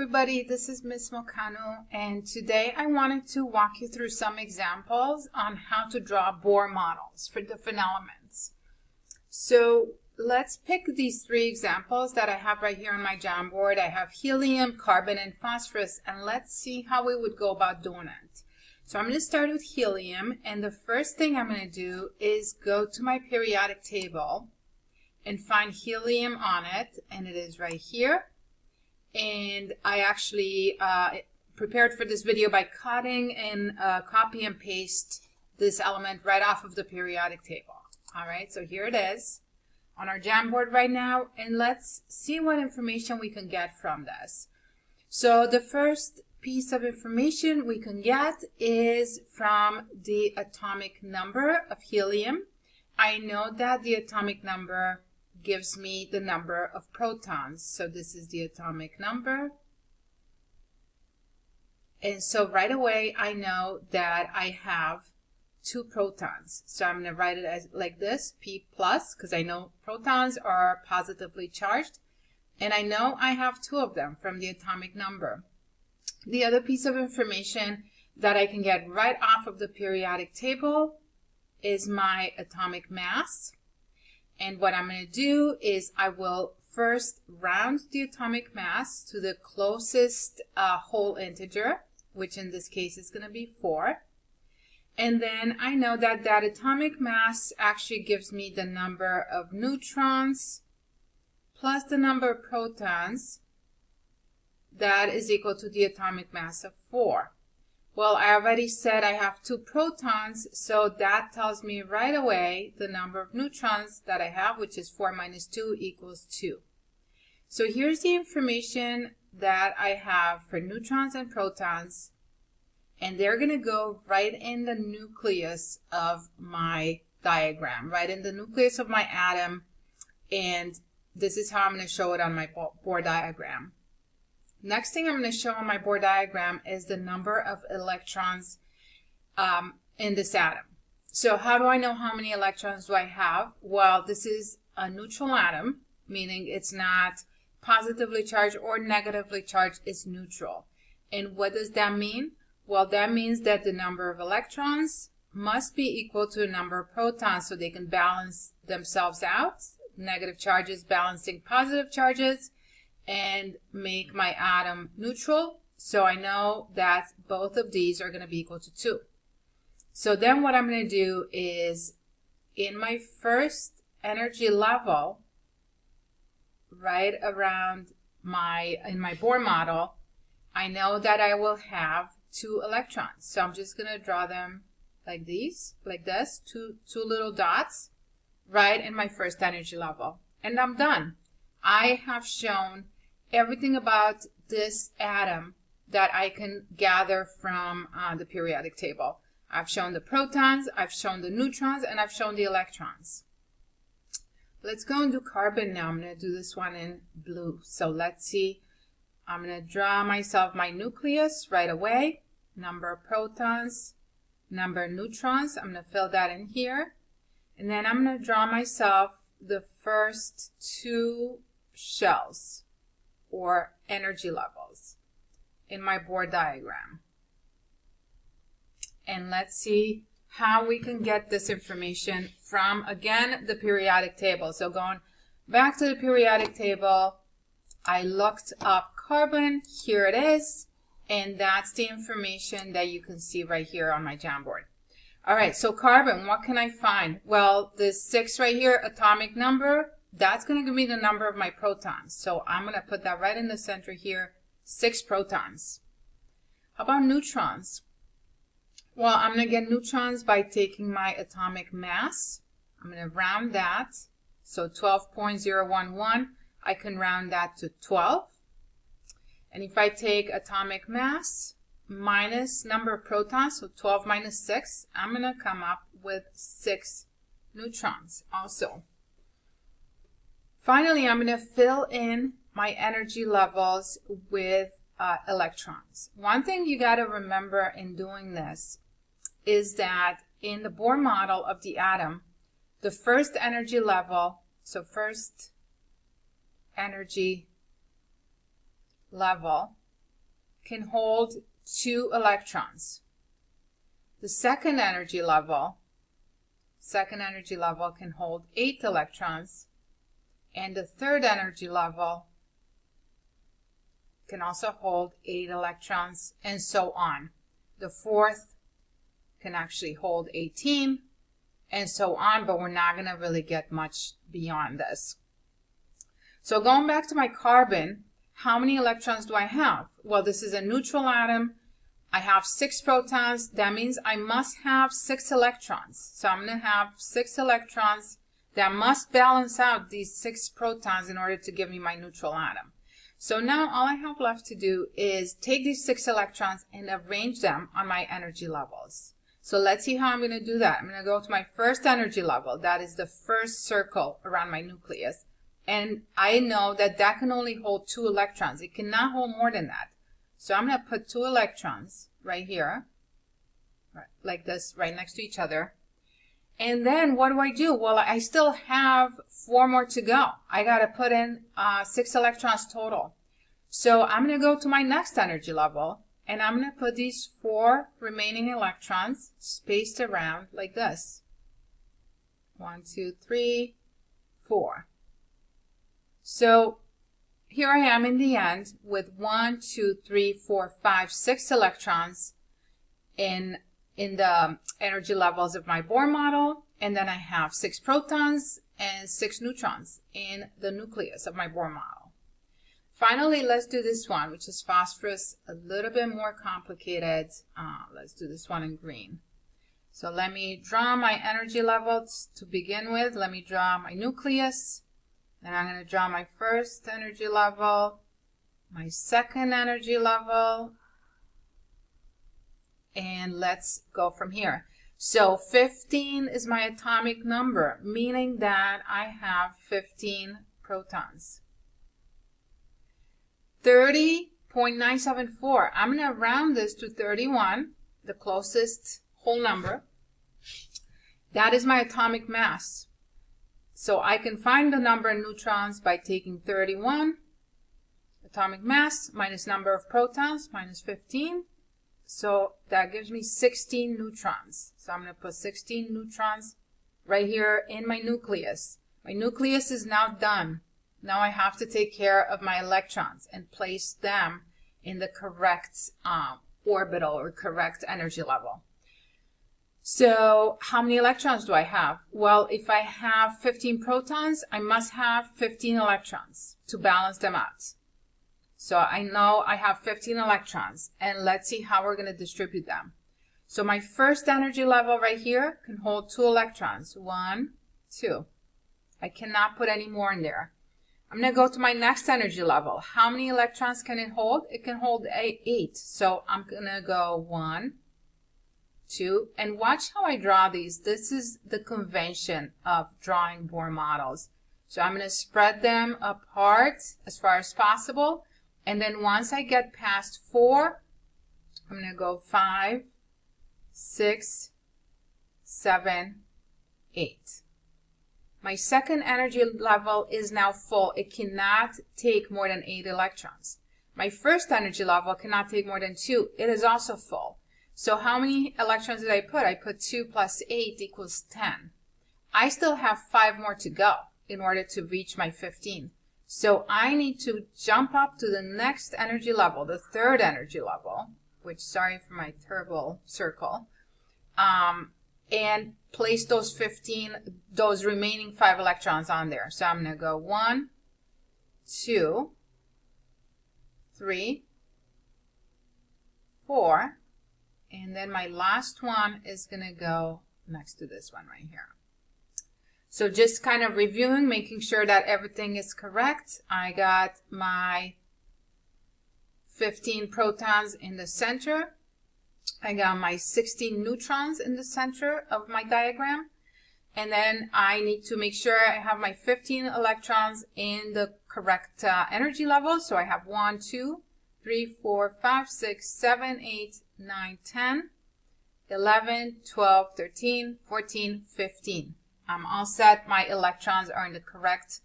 everybody, this is Ms. Mokano, and today I wanted to walk you through some examples on how to draw Bohr models for different elements. So let's pick these three examples that I have right here on my Jamboard. I have helium, carbon, and phosphorus, and let's see how we would go about doing it. So I'm going to start with helium, and the first thing I'm going to do is go to my periodic table and find helium on it, and it is right here. And I actually prepared for this video by cutting and copy and paste this element right off of the periodic table. All right, so here it is on our Jamboard right now, and let's see what information we can get from this. So the first piece of information we can get is from the atomic number of helium. I know that the atomic number gives me the number of protons. So this is the atomic number. And so right away I know that I have 2 protons. So I'm going to write it as like this, P plus, because I know protons are positively charged. And I know I have 2 of them from the atomic number. The other piece of information that I can get right off of the periodic table is my atomic mass. And what I'm going to do is I will first round the atomic mass to the closest whole integer, which in this case is going to be 4. And then I know that that atomic mass actually gives me the number of neutrons plus the number of protons that is equal to the atomic mass of 4. Well, I already said I have 2 protons, so that tells me right away the number of neutrons that I have, which is 4 minus 2 equals 2. So here's the information that I have for neutrons and protons, and they're going to go right in the nucleus of my diagram, right in the nucleus of my atom, and this is how I'm going to show it on my Bohr diagram. Next thing I'm going to show on my Bohr diagram is the number of electrons in this atom. So how do I know how many electrons do I have? Well, this is a neutral atom, meaning it's not positively charged or negatively charged, it's neutral. And what does that mean? Well, that means that the number of electrons must be equal to the number of protons so they can balance themselves out, negative charges balancing positive charges, and make my atom neutral. So I know that both of these are going to be equal to 2. So then what I'm going to do is in my first energy level, right around in my Bohr model, I know that I will have 2 electrons. So I'm just going to draw them like these, like this, two little dots right in my first energy level. And I'm done. I have shown everything about this atom that I can gather from the periodic table. I've shown the protons, I've shown the neutrons, and I've shown the electrons. Let's go and do carbon now. I'm going to do this one in blue. So let's see. I'm going to draw myself my nucleus right away. Number of protons, number of neutrons. I'm going to fill that in here. And then I'm going to draw myself the first 2 shells, or energy levels, in my Bohr diagram. And let's see how we can get this information from, again, the periodic table. So going back to the periodic table, I looked up carbon. Here it is. And that's the information that you can see right here on my Jamboard. All right, so carbon, what can I find? Well, this 6 right here, atomic number, that's going to give me the number of my protons. So I'm going to put that right in the center here, 6 protons. How about neutrons? Well, I'm going to get neutrons by taking my atomic mass. I'm going to round that. So 12.011, I can round that to 12. And if I take atomic mass minus number of protons, so 12 minus 6, I'm going to come up with 6 neutrons also. Finally, I'm going to fill in my energy levels with electrons. One thing you got to remember in doing this is that in the Bohr model of the atom, the first energy level, so first energy level can hold 2 electrons. The second energy level can hold 8 electrons. And the third energy level can also hold 8 electrons, and so on. The fourth can actually hold 18, and so on, but we're not going to really get much beyond this. So going back to my carbon, how many electrons do I have? Well, this is a neutral atom. I have 6 protons. That means I must have 6 electrons. So I'm going to have 6 electrons that must balance out these 6 protons in order to give me my neutral atom. So now all I have left to do is take these 6 electrons and arrange them on my energy levels. So let's see how I'm going to do that. I'm going to go to my first energy level. That is the first circle around my nucleus. And I know that that can only hold 2 electrons. It cannot hold more than that. So I'm going to put 2 electrons right here, right, like this, right next to each other. And then what do? Well, I still have 4 more to go. I got to put in 6 electrons total. So I'm going to go to my next energy level, and I'm going to put these 4 remaining electrons spaced around like this. 1, 2, 3, 4. So here I am in the end with 1, 2, 3, 4, 5, 6 electrons in the energy levels of my Bohr model, and then I have 6 protons and 6 neutrons in the nucleus of my Bohr model. Finally, let's do this one, which is phosphorus, a little bit more complicated. Let's do this one in green. So let me draw my energy levels to begin with. Let me draw my nucleus. Then I'm going to draw my first energy level, my second energy level, and let's go from here. So 15 is my atomic number, meaning that I have 15 protons. 30.974, I'm going to round this to 31, the closest whole number. That is my atomic mass. So I can find the number of neutrons by taking 31, atomic mass, minus number of protons, minus 15. So that gives me 16 neutrons. So I'm going to put 16 neutrons right here in my nucleus. My nucleus is now done. Now I have to take care of my electrons and place them in the correct orbital or correct energy level. So how many electrons do I have? Well, if I have 15 protons, I must have 15 electrons to balance them out. So I know I have 15 electrons, and let's see how we're going to distribute them. So my first energy level right here can hold 2 electrons. 1, 2. I cannot put any more in there. I'm going to go to my next energy level. How many electrons can it hold? It can hold 8. So I'm going to go 1, 2, and watch how I draw these. This is the convention of drawing Bohr models. So I'm going to spread them apart as far as possible. And then once I get past 4, I'm going to go 5, 6, 7, 8. My second energy level is now full. It cannot take more than 8 electrons. My first energy level cannot take more than 2. It is also full. So how many electrons did I put? I put 2 plus 8 equals 10. I still have 5 more to go in order to reach my 15. So I need to jump up to the next energy level, the third energy level, which, sorry for my terrible circle, and place those remaining 5 electrons on there. So I'm going to go 1, 2, 3, 4, and then my last one is going to go next to this one right here. So just kind of reviewing, making sure that everything is correct. I got my 15 protons in the center. I got my 16 neutrons in the center of my diagram. And then I need to make sure I have my 15 electrons in the correct energy level. So I have 1, 2, 3, 4, 5, 6, 7, 8, 9, 10, 11, 12, 13, 14, 15. I'm all set. My electrons are in the correct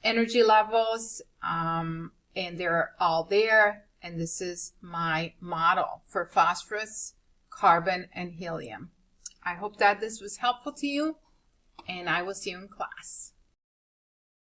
energy levels, and they're all there. And this is my model for phosphorus, carbon, and helium. I hope that this was helpful to you, and I will see you in class.